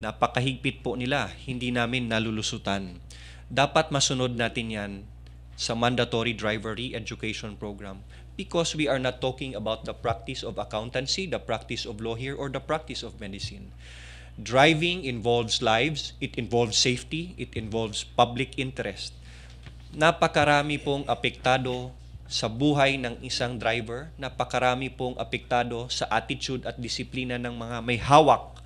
Napakahigpit po nila, hindi namin nalulusutan. Dapat masunod natin yan sa mandatory driver re-education program because we are not talking about the practice of accountancy, the practice of law here, or the practice of medicine. Driving involves lives, it involves safety, it involves public interest. Napakarami pong apektado sa buhay ng isang driver, napakarami pong apektado sa attitude at disiplina ng mga may hawak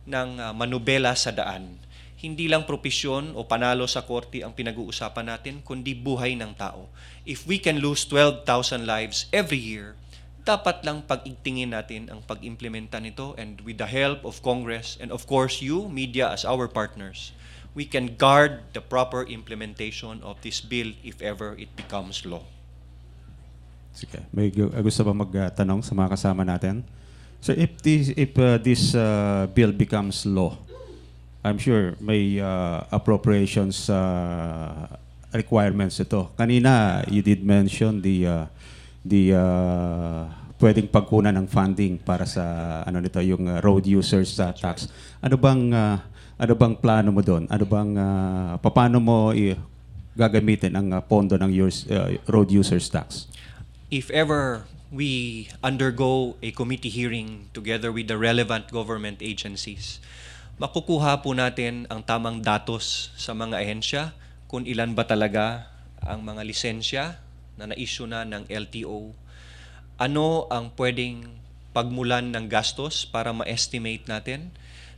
ng manubela sa daan. Hindi lang propesyon o panalo sa korte ang pinag-uusapan natin, kundi buhay ng tao. If we can lose 12,000 lives every year, dapat lang pag-igtingin natin ang pag-implementa nito, and with the help of Congress and of course you, media as our partners, we can guard the proper implementation of this bill if ever it becomes law. Sige. May gusto ba magtanong sa mga kasama natin? So if this bill becomes law, I'm sure may appropriations requirements ito. Kanina you did mention the pwedeng pagkunan ng funding para sa nito yung road users tax. Ano bang plano mo doon? Ano bang paano mo gagamitin ang pondo ng road users tax? If ever we undergo a committee hearing together with the relevant government agencies, makukuha po natin ang tamang datos sa mga ahensya kung ilan ba talaga ang mga lisensya na na-issue na ng LTO. Ano ang pwedeng pagmulan ng gastos para ma-estimate natin.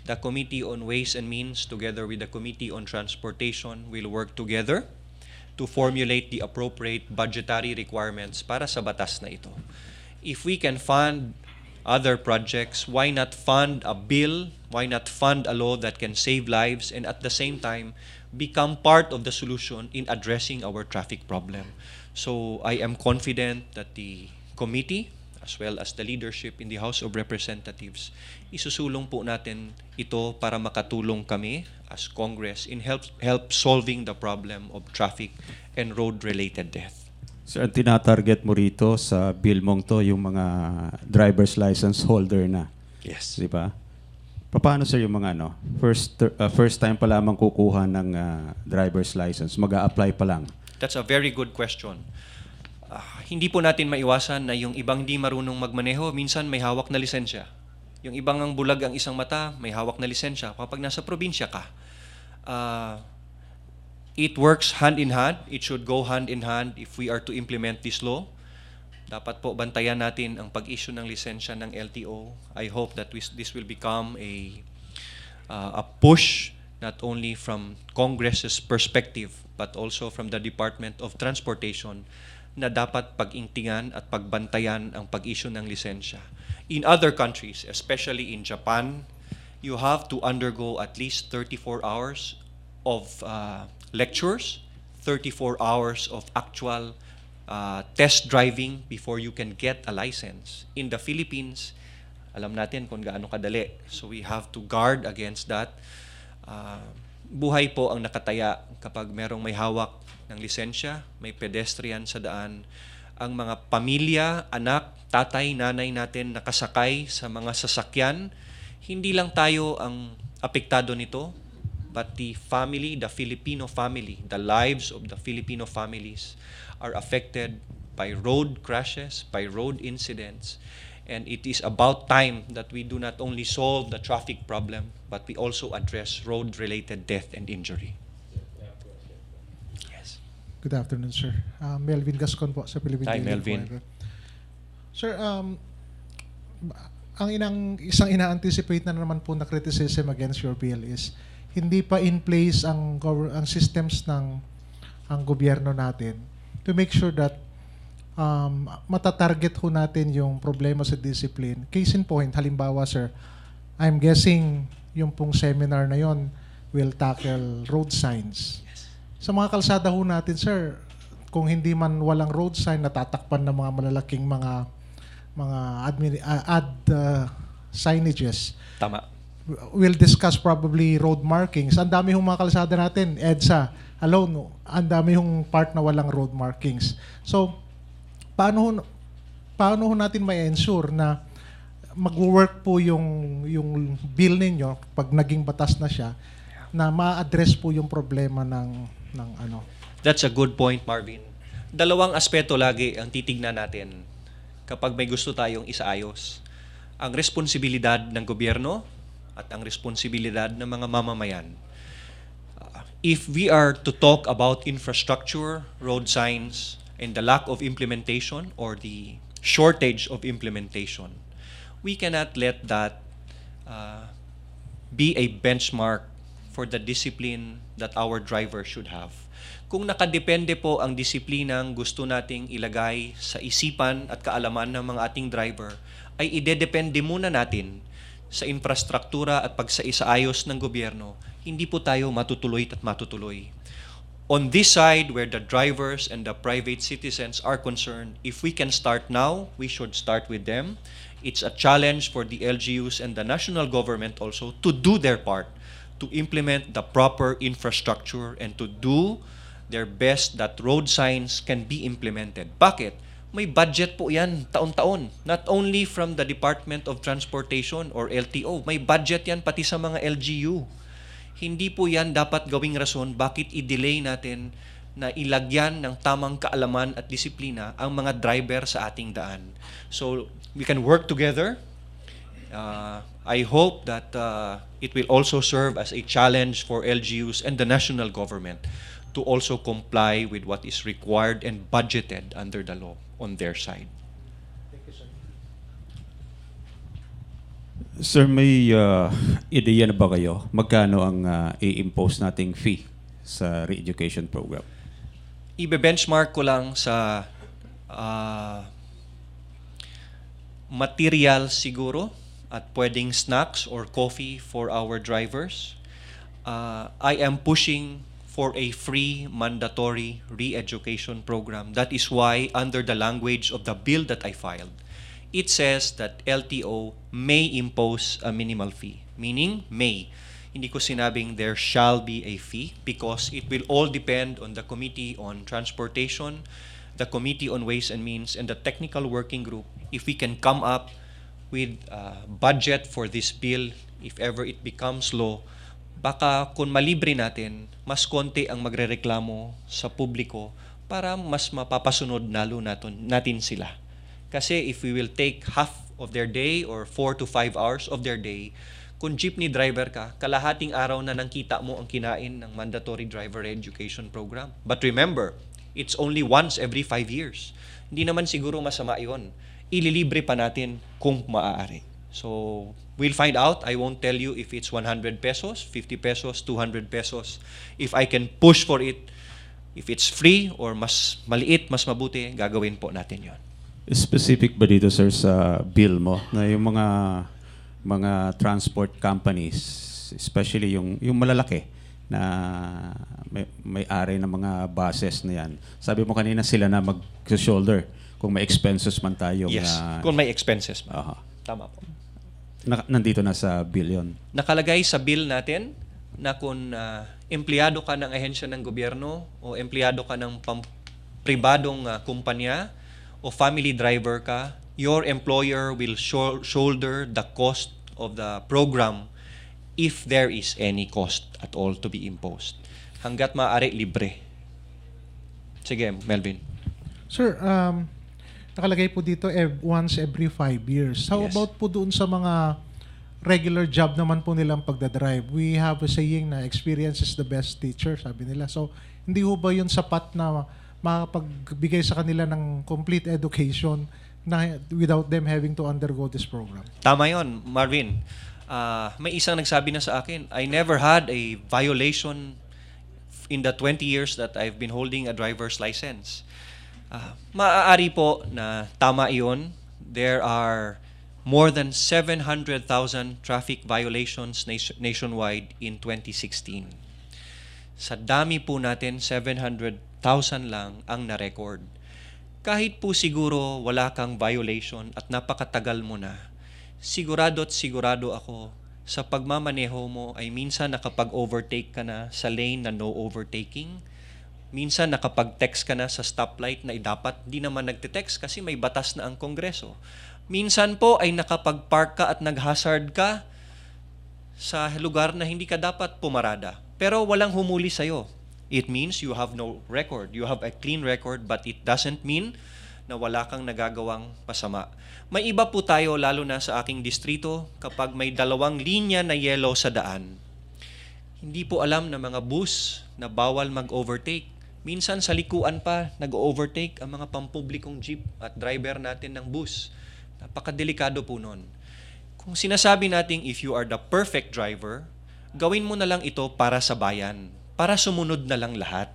The Committee on Ways and Means together with the Committee on Transportation will work together to formulate the appropriate budgetary requirements para sa batas na ito. If we can fund other projects, why not fund a bill? Why not fund a law that can save lives and at the same time become part of the solution in addressing our traffic problem? So I am confident that the committee as well as the leadership in the House of Representatives, isusulong po natin ito para makatulong kami as Congress in help solving the problem of traffic and road-related death. Sir, ang tinatarget mo rito sa bill mong to, yung mga driver's license holder na. Yes. Di ba? Paano sir yung mga first time pa lamang kukuha ng driver's license, mag-a-apply pa lang? That's a very good question. Hindi po natin maiwasan na yung ibang di marunong magmaneho, minsan may hawak na lisensya. Yung ibang ang bulag ang isang mata, may hawak na lisensya. Kapag nasa probinsya ka, it works hand in hand. It should go hand in hand if we are to implement this law. Dapat po bantayan natin ang pag-issue ng lisensya ng LTO. I hope that this will become a push not only from Congress's perspective but also from the Department of Transportation na dapat pag-ingtingan at pagbantayan ang pag-issue ng lisensya. In other countries, especially in Japan, you have to undergo at least 34 hours of lectures, 34 hours of actual test driving before you can get a license. In the Philippines, alam natin kung gaano kadali. So we have to guard against that. Buhay po ang nakataya kapag merong may hawak ng lisensya, may pedestrian sa daan. Ang mga pamilya, anak, tatay, nanay natin nakasakay sa mga sasakyan, hindi lang tayo ang apektado nito, but the family, the Filipino family, the lives of the Filipino families are affected by road crashes, by road incidents. And it is about time that we do not only solve the traffic problem, but we also address road-related death and injury. Yes. Good afternoon, sir. Melvin Gascon po sa Philippine Hi, Daily Melvin. Reporter. Sir, isang ina-anticipate na naman po na criticism against your bill is hindi pa in place ang systems ng ang gobyerno natin to make sure that matatarget ho natin yung problema sa discipline. Case in point, halimbawa sir, I'm guessing yung pong seminar na yon will tackle road signs. Yes. Sa mga kalsada ho natin sir, kung hindi man walang road sign, natatakpan ng mga malalaking mga signages. Tama. We'll discuss probably road markings. Ang dami hong mga kalsada natin, EDSA alone, ang dami hong part na walang road markings. So, paano ho natin ma-ensure na mag-work po yung bill ninyo pag naging batas na siya, na ma-address po yung problema ng ano. That's a good point, Marvin. Dalawang aspeto lagi ang titignan natin kapag may gusto tayong isaayos. Ang responsibilidad ng gobyerno at ang responsibilidad ng mga mamamayan. If we are to talk about infrastructure, road signs, and the lack of implementation or the shortage of implementation, we cannot let that be a benchmark for the discipline that our driver should have. Kung nakadepende po ang disiplinang gusto nating ilagay sa isipan at kaalaman ng mga ating driver, ay idedepende muna natin sa infrastruktura at pagsaayos ng gobyerno, hindi po tayo matutuloy at matutuloy. On this side, where the drivers and the private citizens are concerned, if we can start now, we should start with them. It's a challenge for the LGUs and the national government also to do their part, to implement the proper infrastructure and to do their best that road signs can be implemented. Bakit? May budget po yan taon-taon. Not only from the Department of Transportation or LTO, may budget yan pati sa mga LGU. Hindi po yan dapat gawing rason bakit i-delay natin na ilagyan ng tamang kaalaman at disiplina ang mga driver sa ating daan. So, we can work together. I hope that it will also serve as a challenge for LGUs and the national government to also comply with what is required and budgeted under the law on their side. Sir, may ideya na ba kayo? Magkano ang i-impose nating fee sa re-education program? Ibe-benchmark ko lang sa material siguro at pwedeng snacks or coffee for our drivers. I am pushing for a free mandatory re-education program. That is why under the language of the bill that I filed, it says that LTO may impose a minimal fee. Meaning, may. Hindi ko sinabing there shall be a fee because it will all depend on the Committee on Transportation, the Committee on Ways and Means, and the Technical Working Group. If we can come up with a budget for this bill, if ever it becomes law, baka kung malibre natin, mas konti ang magrereklamo sa publiko para mas mapapasunod nalo natin sila. Kasi if we will take half of their day or 4 to 5 hours of their day, kung jeepney driver ka, kalahating araw na nang kita mo ang kinain ng mandatory driver education program. But remember, it's only once every 5 years. Hindi naman siguro masama yon. Ililibre pa natin kung maaari. So, we'll find out. I won't tell you if it's 100 pesos, 50 pesos, 200 pesos. If I can push for it, if it's free or mas maliit, mas mabuti, gagawin po natin yon. Specific ba dito, sir, sa bill mo na yung mga transport companies, especially yung malalaki na may-ari ng mga buses na yan. Sabi mo kanina sila na mag-shoulder kung may expenses man tayo. Yes, kung may expenses man. Tama po. Nandito na sa bill yun. Nakalagay sa bill natin na kung empleyado ka ng ahensya ng gobyerno o empleyado ka ng pribadong kumpanya o family driver ka, your employer will shoulder the cost of the program if there is any cost at all to be imposed. Hanggat maaari, libre. Sige, Melvin. Sir, nakalagay po dito once every 5 years. How Yes. about po doon sa mga regular job naman po nilang pagdadrive? We have a saying na experience is the best teacher, sabi nila. So, hindi ho ba yun sapat na makapagbigay sa kanila ng complete education na without them having to undergo this program? Tama yon, Marvin. May isang nagsabi na sa akin, I never had a violation in the 20 years that I've been holding a driver's license. Maaari po na tama iyon. There are more than 700,000 traffic violations nationwide in 2016. Sa dami po natin, 700,000 lang ang na-record. Kahit po siguro wala kang violation at napakatagal mo na, sigurado ako sa pagmamaneho mo ay minsan nakapag-overtake ka na sa lane na no overtaking. Minsan nakapag-text ka na sa stoplight na dapat di naman nagte-text kasi may batas na ang Kongreso. Minsan po ay nakapag-park ka at nag-hazard ka sa lugar na hindi ka dapat pumarada. Pero walang humuli sa'yo. It means you have no record. You have a clean record, but it doesn't mean na wala kang nagagawang masama. May iba po tayo, lalo na sa aking distrito, kapag may 2 linya na yellow sa daan. Hindi po alam ng mga bus na bawal mag-overtake. Minsan sa likuan pa, nag-overtake ang mga pampublikong jeep at driver natin ng bus. Napakadelikado po nun. Kung sinasabi natin, if you are the perfect driver, gawin mo na lang ito para sa bayan, para sumunod na lang lahat.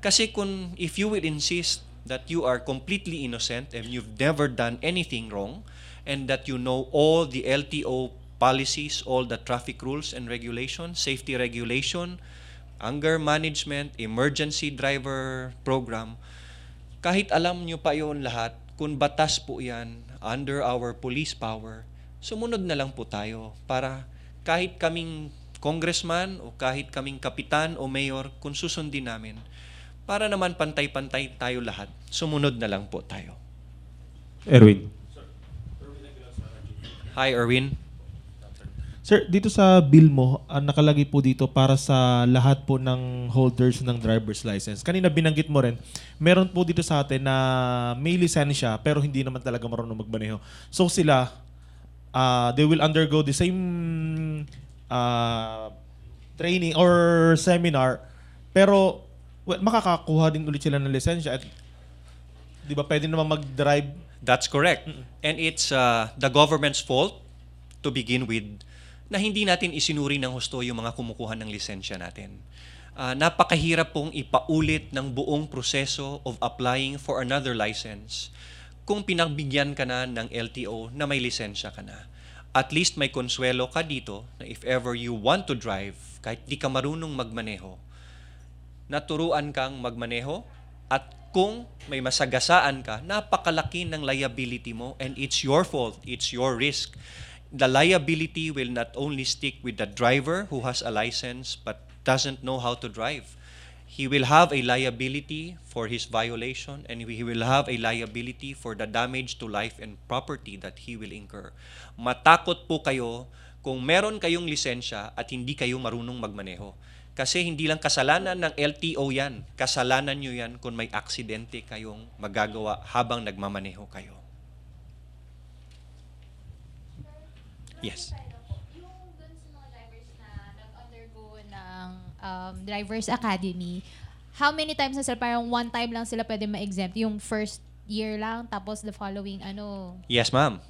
Kasi if you will insist that you are completely innocent and you've never done anything wrong, and that you know all the LTO policies, all the traffic rules and regulations, safety regulation, anger management, emergency driver program, kahit alam nyo pa yon lahat, kung batas po yan, under our police power, sumunod na lang po tayo para kahit kaming congressman o kahit kaming kapitan o mayor, kung susundin namin, para naman pantay-pantay tayo lahat, sumunod na lang po tayo. Erwin. Hi, Erwin. Sir, dito sa bill mo, nakalagay po dito para sa lahat po ng holders ng driver's license. Kanina binanggit mo rin, meron po dito sa atin na may lisensya pero hindi naman talaga marunong magmaneho. So sila, they will undergo the same training or seminar, pero makakakuha din ulit sila ng lisensya at di ba pwede naman mag-drive? That's correct. And it's the government's fault to begin with na hindi natin isinuri ng husto yung mga kumukuha ng lisensya natin. Napakahirap pong ipaulit ng buong proseso of applying for another license kung pinagbigyan ka na ng LTO na may lisensya ka na. At least may konsuelo ka dito na if ever you want to drive, kahit di ka marunong magmaneho, naturuan kang magmaneho, at kung may masagasaan ka, napakalaki ng liability mo and it's your fault, it's your risk. The liability will not only stick with the driver who has a license but doesn't know how to drive. He will have a liability for his violation and he will have a liability for the damage to life and property that he will incur. Matakot po kayo kung meron kayong lisensya at hindi kayo marunong magmaneho. Kasi hindi lang kasalanan ng LTO yan. Kasalanan nyo yan kung may aksidente kayong magagawa habang nagmamaneho kayo. Yes. Yung dun sa mga drivers na nag-undergo ng Driver's Academy, how many times na sila? Parang one time lang sila pwede ma-exempt? Yung first year lang, tapos the following Yes, ma'am.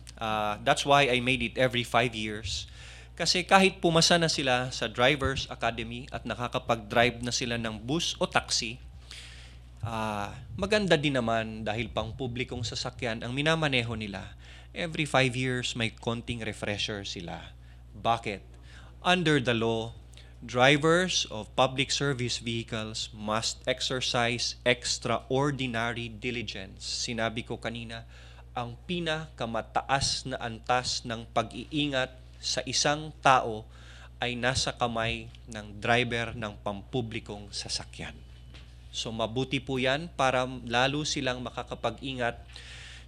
That's why I made it every 5 years. Kasi kahit pumasa na sila sa Driver's Academy at nakakapag-drive na sila ng bus o taxi, maganda din naman dahil pang publikong sasakyan ang minamaneho nila. Every 5 years, may konting refresher sila. Bakit? Under the law, drivers of public service vehicles must exercise extraordinary diligence. Sinabi ko kanina, ang pinakamataas na antas ng pag-iingat sa isang tao ay nasa kamay ng driver ng pampublikong sasakyan. So mabuti po yan para lalo silang makakapag-ingat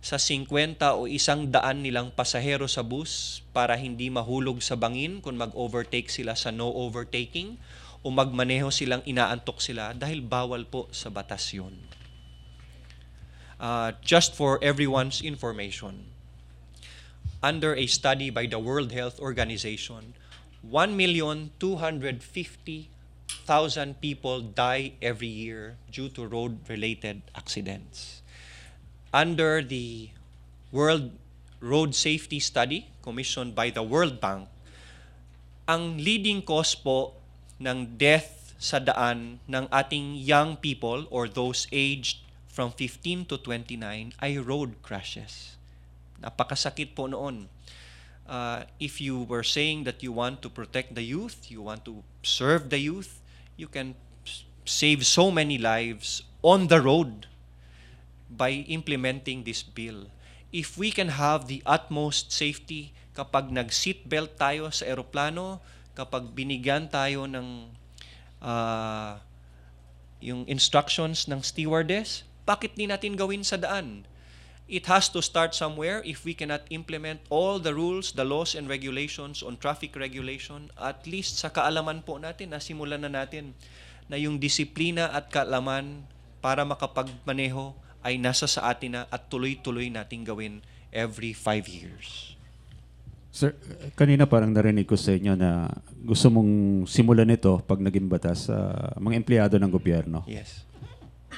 sa 50 o 100 nilang pasahero sa bus para hindi mahulog sa bangin kung mag-overtake sila sa no overtaking o magmaneho silang inaantok sila dahil bawal po sa batas yun. Just for everyone's information, under a study by the World Health Organization, 1,250,000 people die every year due to road-related accidents. Under the World Road Safety Study commissioned by the World Bank, ang leading cause po ng death sa daan ng ating young people or those aged from 15 to 29 ay road crashes. Napakasakit po noon. If you were saying that you want to protect the youth, you want to serve the youth, you can save so many lives on the road by implementing this bill. If we can have the utmost safety kapag nag-seatbelt tayo sa eroplano, kapag binigyan tayo ng yung instructions ng stewardess, bakit di natin gawin sa daan? it has to start somewhere. If we cannot implement all the rules, the laws and regulations on traffic regulation, at least sa kaalaman po natin, nasimulan na natin na yung disiplina at kaalaman para makapagmaneho ay nasa sa atin na at tuloy-tuloy nating gawin every 5 years. Sir, kanina parang narinig ko sa inyo na gusto mong simulan ito pag naging batas sa mga empleyado ng gobyerno. Yes.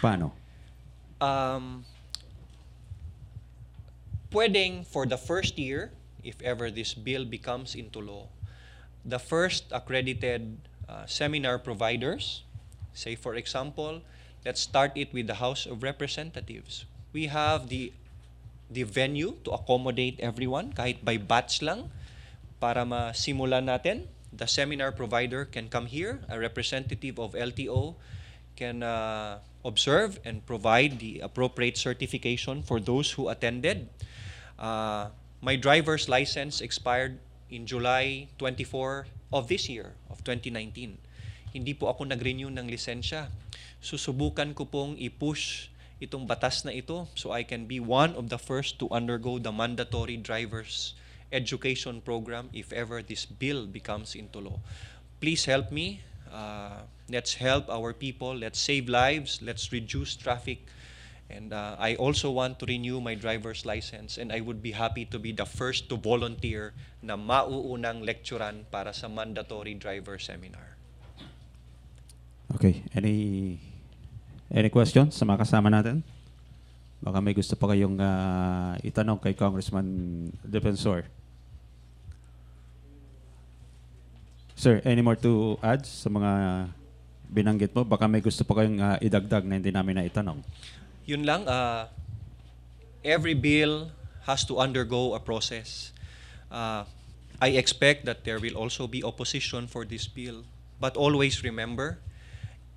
Paano? Pwedeng for the first year, if ever this bill becomes into law, the first accredited seminar providers, say for example, let's start it with the House of Representatives. We have the venue to accommodate everyone, kahit by batch lang, para masimulan natin. The seminar provider can come here, a representative of LTO can observe and provide the appropriate certification for those who attended. My driver's license expired in July 24 of this year, of 2019. Hindi po ako nag-renew ng lisensya. Susubukan ko pong i-push itong batas na ito so I can be one of the first to undergo the mandatory driver's education program if ever this bill becomes into law. Please help me. Let's help our people. Let's save lives. Let's reduce traffic. And I also want to renew my driver's license, and I would be happy to be the first to volunteer na mauunang lecturan para sa mandatory driver seminar. Okay. Any questions sa mga kasama natin? Baka may gusto pa kayong itanong kay Congressman Defensor. Sir, any more to add sa mga binanggit mo? Baka may gusto pa kayong idagdag na hindi namin na itanong. Yun lang, every bill has to undergo a process. I expect that there will also be opposition for this bill. But always remember,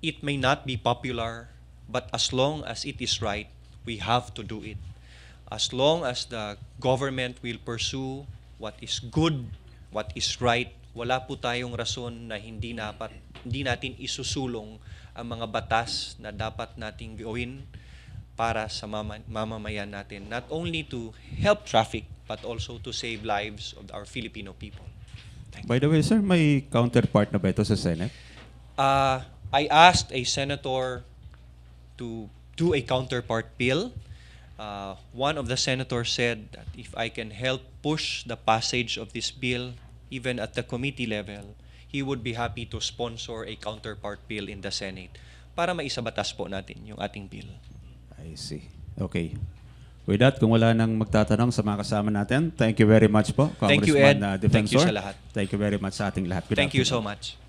it may not be popular, but as long as it is right, we have to do it. As long as the government will pursue what is good, what is right, wala po tayong rason na hindi natin isusulong ang mga batas na dapat nating gawin para sa mamamayan natin, not only to help traffic, but also to save lives of our Filipino people. By the way, sir, may counterpart na ba ito sa Senate? I asked a senator to do a counterpart bill. One of the senators said that if I can help push the passage of this bill, even at the committee level, he would be happy to sponsor a counterpart bill in the Senate para maisabatas po natin yung ating bill. I see. Okay. With that, kung wala nang magtatanong sa mga kasama natin, thank you very much po, Thank you, Congressman Ed. Defensor. Thank you sa lahat. Thank you very much sa ating lahat. Good Thank you afternoon. so much.